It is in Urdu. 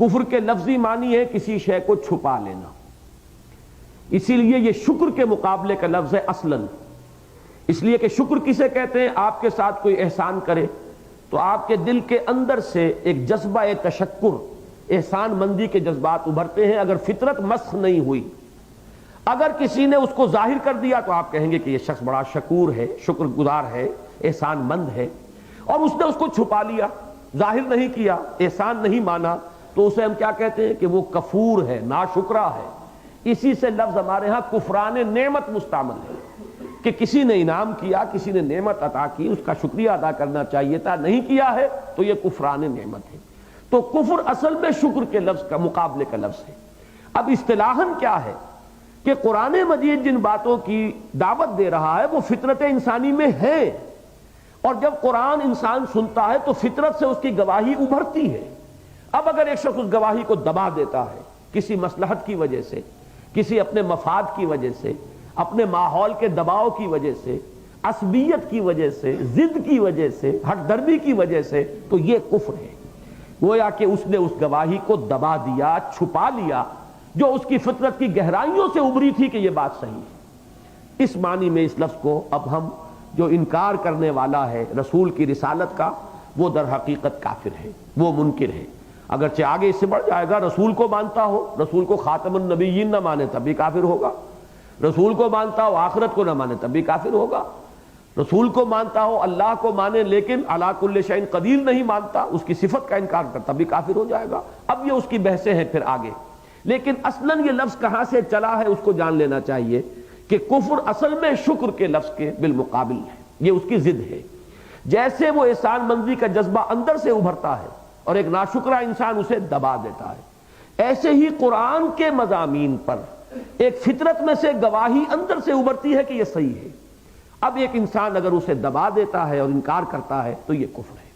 کفر کے لفظی معنی ہے کسی شے کو چھپا لینا، اسی لیے یہ شکر کے مقابلے کا لفظ ہے اصلاً، اس لیے کہ شکر کسے کہتے ہیں؟ آپ کے ساتھ کوئی احسان کرے تو آپ کے دل کے اندر سے ایک جذبہ تشکر، احسان مندی کے جذبات ابھرتے ہیں، اگر فطرت مسخ نہیں ہوئی۔ اگر کسی نے اس کو ظاہر کر دیا تو آپ کہیں گے کہ یہ شخص بڑا شکور ہے، شکر گزار ہے، احسان مند ہے، اور اس نے اس کو چھپا لیا، ظاہر نہیں کیا، احسان نہیں مانا، تو اسے ہم کیا کہتے ہیں کہ وہ کفور ہے، ناشکرا ہے۔ اسی سے لفظ ہمارے ہاں کفران نعمت مستعمل ہے کہ کسی نے انعام کیا، کسی نے نعمت عطا کی، اس کا شکریہ ادا کرنا چاہیے تھا، نہیں کیا ہے تو یہ کفران نعمت ہے۔ تو کفر اصل میں شکر کے لفظ کا مقابلے کا لفظ ہے۔ اب اصطلاحاً کیا ہے کہ قرآن مجید جن باتوں کی دعوت دے رہا ہے وہ فطرت انسانی میں ہے، اور جب قرآن انسان سنتا ہے تو فطرت سے اس کی گواہی ابھرتی ہے۔ اب اگر ایک شخص اس گواہی کو دبا دیتا ہے کسی مصلحت کی وجہ سے، کسی اپنے مفاد کی وجہ سے، اپنے ماحول کے دباؤ کی وجہ سے، عصبیت کی وجہ سے، ضد کی وجہ سے، ہٹ دردی کی وجہ سے، تو یہ کفر ہے۔ گویا کہ اس نے اس گواہی کو دبا دیا، چھپا لیا، جو اس کی فطرت کی گہرائیوں سے ابھری تھی کہ یہ بات صحیح ہے۔ اس معنی میں اس لفظ کو اب ہم جو انکار کرنے والا ہے رسول کی رسالت کا، وہ در حقیقت کافر ہے، وہ منکر ہے۔ اگرچہ آگے اس سے بڑھ جائے گا، رسول کو مانتا ہو، رسول کو خاتم النبیین نہ مانے تب بھی کافر ہوگا، رسول کو مانتا ہو آخرت کو نہ مانے تب بھی کافر ہوگا، رسول کو مانتا ہو اللہ کو مانے لیکن علی کل شیء قدیر نہیں مانتا، اس کی صفت کا انکار کرتا تب بھی کافر ہو جائے گا۔ اب یہ اس کی بحثیں ہیں پھر آگے، لیکن اصلاً یہ لفظ کہاں سے چلا ہے اس کو جان لینا چاہیے کہ کفر اصل میں شکر کے لفظ کے بالمقابل ہے، یہ اس کی ضد ہے۔ جیسے وہ احسان مندی کا جذبہ اندر سے ابھرتا ہے اور ایک ناشکرا انسان اسے دبا دیتا ہے، ایسے ہی قرآن کے مضامین پر ایک فطرت میں سے گواہی اندر سے ابھرتی ہے کہ یہ صحیح ہے۔ اب ایک انسان اگر اسے دبا دیتا ہے اور انکار کرتا ہے تو یہ کفر ہے۔